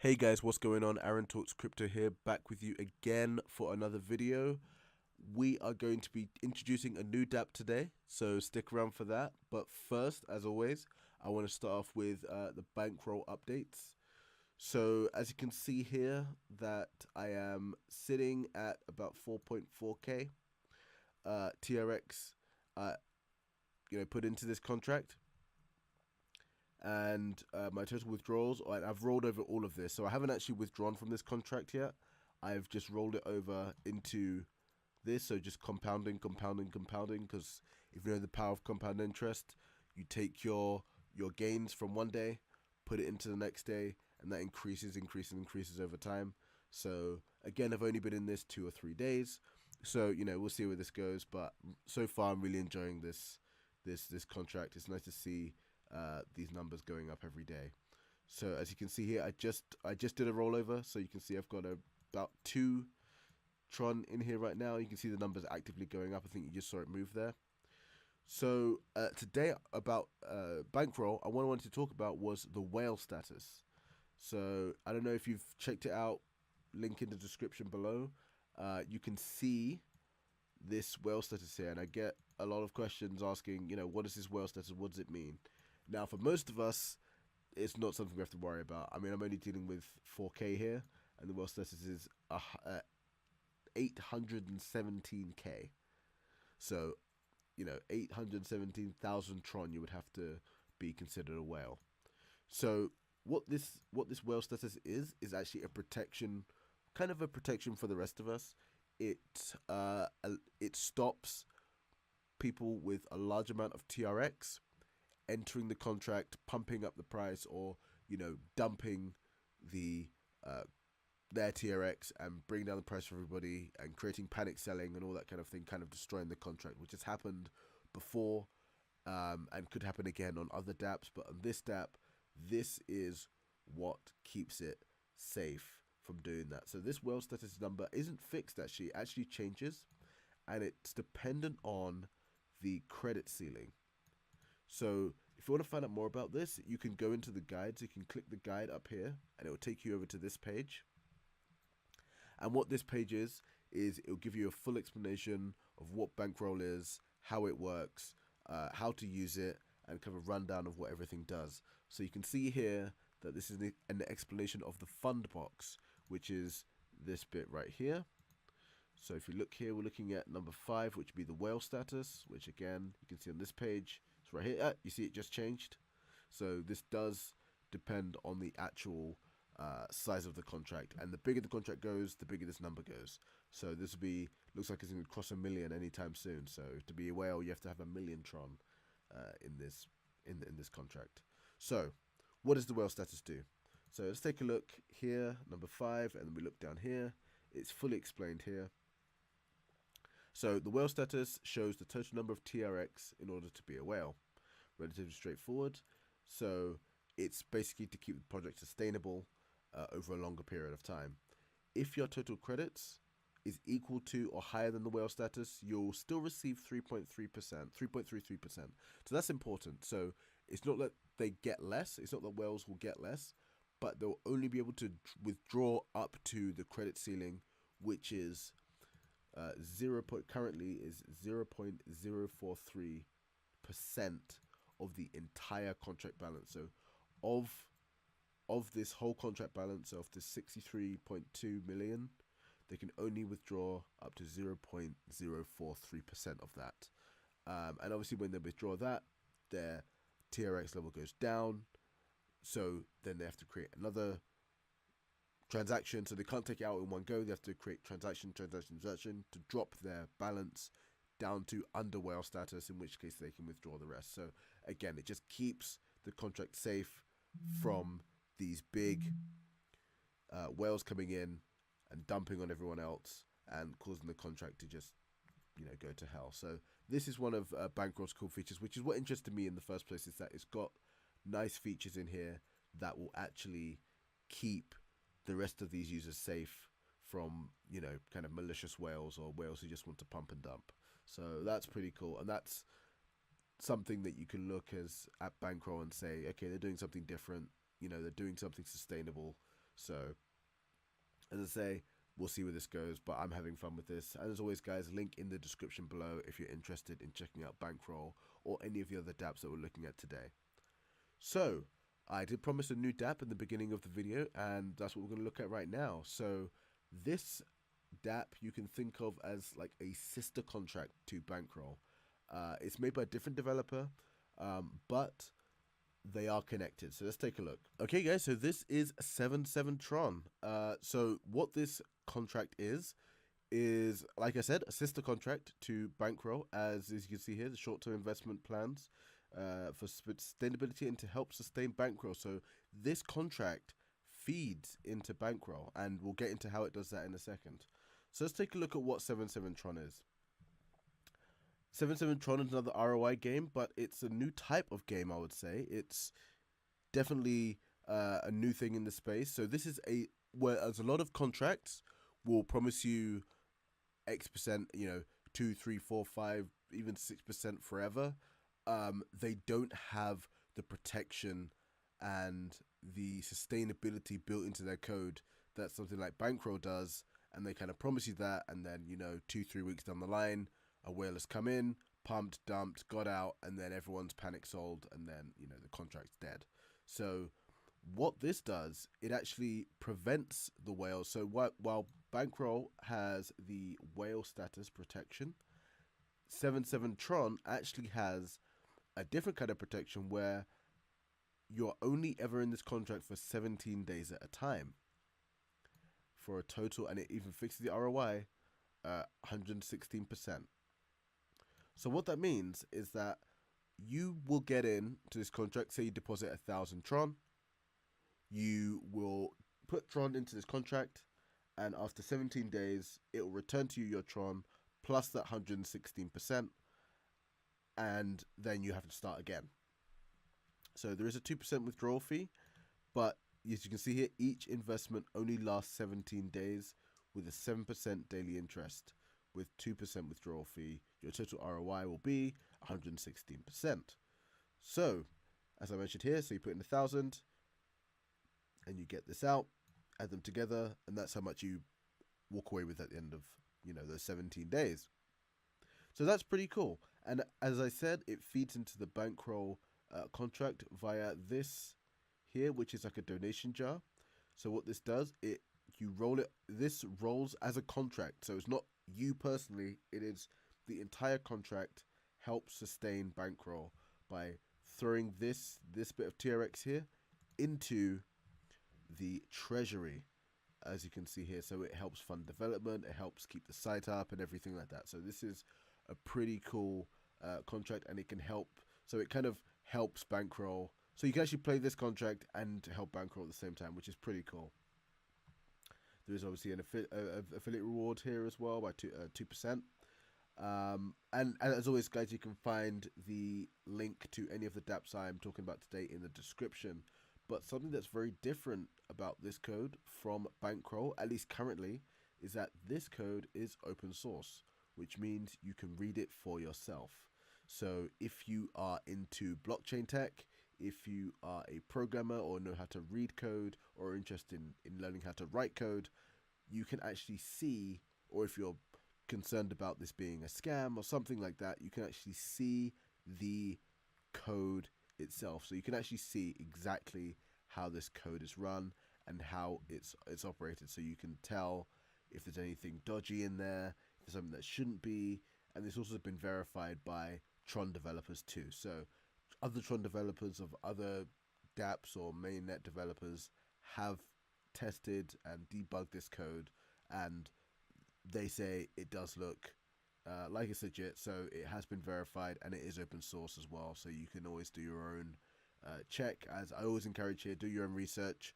Hey guys, what's going on? Aaron Talks Crypto here, back with you again for another video. We are going to be introducing a new DAPP today, so stick around for that. But first, as always, I want to start off with the bankroll updates. So as you can see here, that I am sitting at about 4.4k TRX, put into this contract. And my total withdrawals, and I've rolled over all of this, so I haven't actually withdrawn from this contract yet. I've just rolled it over into this, so just compounding, because if you know the power of compound interest, you take your gains from one day, put it into the next day, and that increases over time. So again, I've only been in this 2 or 3 days, so we'll see where this goes, but so far I'm really enjoying this contract. It's nice to see these numbers going up every day. So as you can see here, I just did a rollover, so you can see I've got about 2 TRON in here right now. You can see the numbers actively going up. I think you just saw it move there. So today about bankroll, what I wanted to talk about was the whale status. So I don't know if you've checked it out, link in the description below. You can see this whale status here, and I get a lot of questions asking, what is this whale status? What does it mean? Now, for most of us, it's not something we have to worry about. I mean, I'm only dealing with 4K here, and the whale status is 817K. So, 817,000 TRON you would have to be considered a whale. So, what this whale status is actually a protection, kind of a protection for the rest of us. It stops people with a large amount of TRX entering the contract, pumping up the price, or dumping their TRX and bringing down the price for everybody and creating panic selling and all that kind of thing, kind of destroying the contract, which has happened before and could happen again on other DApps. But on this DApp, this is what keeps it safe from doing that. So this whale status number isn't fixed, actually. It actually changes, and it's dependent on the credit ceiling. So if you want to find out more about this, you can go into the guides. You can click the guide up here, and it will take you over to this page. And what this page is it will give you a full explanation of what bankroll is, how it works, how to use it, and kind of a rundown of what everything does. So you can see here that this is an explanation of the fund box, which is this bit right here. So if you look here, we're looking at number 5, which would be the whale status, which again, you can see on this page. It's right here. You see it just changed. So this does depend on the actual size of the contract. And the bigger the contract goes, the bigger this number goes. So this will be, looks like it's going to cross 1 million anytime soon. So to be a whale, you have to have 1 million TRON in this contract. So what does the whale status do? So let's take a look here, number 5, and then we look down here. It's fully explained here. So the whale status shows the total number of TRX in order to be a whale. Relatively straightforward. So it's basically to keep the project sustainable over a longer period of time. If your total credits is equal to or higher than the whale status, you'll still receive 3.33%. So that's important. So it's not that they get less. It's not that whales will get less, but they'll only be able to withdraw up to the credit ceiling, which is currently is 0.043% of the entire contract balance. So of this whole contract balance of the 63.2 million, they can only withdraw up to 0.043% of that. And obviously when they withdraw that, their TRX level goes down. So then they have to create another transaction, so they can't take it out in one go. They have to create transaction to drop their balance down to under whale status, in which case they can withdraw the rest. So again, it just keeps the contract safe from these big whales coming in and dumping on everyone else and causing the contract to just go to hell. So this is one of Bankroll's cool features, which is what interested me in the first place, is that it's got nice features in here that will actually keep the rest of these users safe from kind of malicious whales or whales who just want to pump and dump. So that's pretty cool, and that's something that you can look at Bankroll and say, okay, they're doing something different. They're doing something sustainable. So, as I say, we'll see where this goes, but I'm having fun with this. And as always, guys, link in the description below if you're interested in checking out Bankroll or any of the other dApps that we're looking at today. So, I did promise a new dApp in the beginning of the video, and that's what we're going to look at right now. So, this dApp you can think of as like a sister contract to Bankroll. It's made by a different developer, but they are connected. So let's take a look. Okay, guys, so this is 77 TRON. So what this contract is like I said, a sister contract to Bankroll, as you can see here, the short-term investment plans for sustainability and to help sustain Bankroll. So this contract feeds into Bankroll, and we'll get into how it does that in a second. So let's take a look at what 77 TRON is. 77 TRON is another ROI game, but it's a new type of game, I would say. It's definitely a new thing in the space. So this is whereas a lot of contracts will promise you X%, 2, 3, 4, 5, even 6% forever. They don't have the protection and the sustainability built into their code that something like Bankroll does, and they kind of promise you that, and then 2, 3 weeks down the line, a whale has come in, pumped, dumped, got out, and then everyone's panic sold, and then the contract's dead. So what this does, it actually prevents the whale. So while Bankroll has the whale status protection, 77 TRON actually has a different kind of protection where you're only ever in this contract for 17 days at a time for a total, and it even fixes the ROI 116%. So what that means is that you will get in to this contract, say you deposit 1,000 TRON, you will put TRON into this contract, and after 17 days, it will return to you your TRON plus that 116%, and then you have to start again. So there is a 2% withdrawal fee, but as you can see here, each investment only lasts 17 days with a 7% daily interest with 2% withdrawal fee. Your total ROI will be 116%. So, as I mentioned here, so you put in 1,000 and you get this out, add them together, and that's how much you walk away with at the end of, those 17 days. So that's pretty cool. And as I said, it feeds into the Bankroll contract via this here, which is like a donation jar. So what this does, this rolls as a contract. So it's not you personally, it is the entire contract helps sustain Bankroll by throwing this bit of TRX here into the treasury, as you can see here. So it helps fund development, it helps keep the site up and everything like that. So this is a pretty cool contract, and it can help. So it kind of helps Bankroll. So you can actually play this contract and help Bankroll at the same time, which is pretty cool. There is obviously an affiliate reward here as well by 2%. And as always, guys, you can find the link to any of the dApps I'm talking about today in the description. But something that's very different about this code from Bankroll, at least currently, is that this code is open source, which means you can read it for yourself. So if you are into blockchain tech, if you are a programmer or know how to read code or are interested in learning how to write code, you can actually see, or if you're concerned about this being a scam or something like that, you can actually see the code itself. So you can actually see exactly how this code is run and how it's operated. So you can tell if there's anything dodgy in there, if there's something that shouldn't be, and it's also been verified by TRON developers too. So other TRON developers of other dApps or mainnet developers have tested and debugged this code, and they say it does look like it's legit. So it has been verified, and it is open source as well. So you can always do your own check. As I always encourage here, do your own research.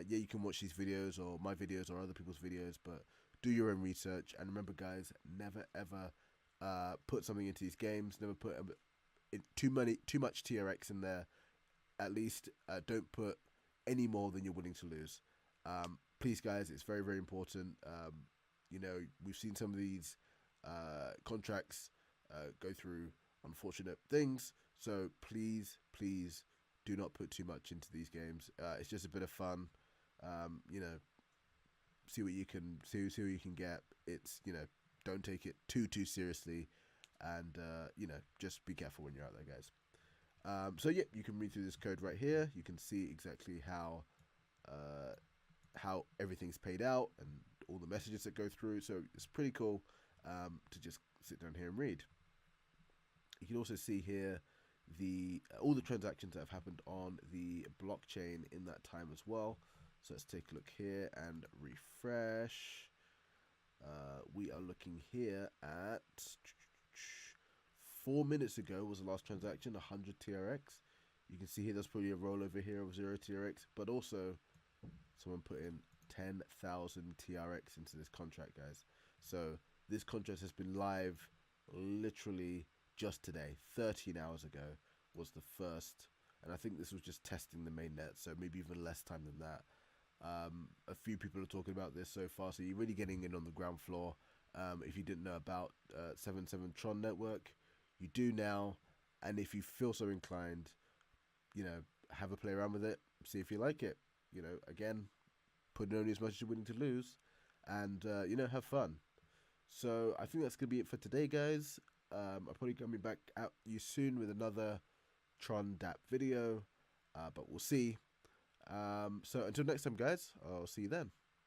Yeah, you can watch these videos or my videos or other people's videos, but do your own research. And remember, guys, never ever put something into these games. Never put too much TRX in there. At least don't put any more than you're willing to lose. Please, guys, it's very, very important. We've seen some of these contracts go through unfortunate things. So please do not put too much into these games. It's just a bit of fun. You know, see what you can see what you can get. It's, you know, don't take it too seriously, and you know, just be careful when you're out there, guys. So yeah, you can read through this code right here. You can see exactly how everything's paid out and all the messages that go through. So it's pretty cool to just sit down here and read. You can also see here the all the transactions that have happened on the blockchain in that time as well. So let's take a look here and refresh. We are looking here at 4 minutes ago was the last transaction, 100 TRX. You can see here there's probably a rollover here of 0 TRX, but also someone put in 10,000 TRX into this contract, guys. So this contract has been live literally just today. 13 hours ago was the first, and I think this was just testing the mainnet, so maybe even less time than that. A few people are talking about this so far, so you're really getting in on the ground floor. If you didn't know about 77 TRON network, you do now, and if you feel so inclined, you know, have a play around with it, see if you like it. You know, again, put in only as much as you're willing to lose, and you know, have fun. So I think that's gonna be it for today, guys. I'm probably coming back at you soon with another TRON DAPP video, but we'll see. So until next time, guys, I'll see you then.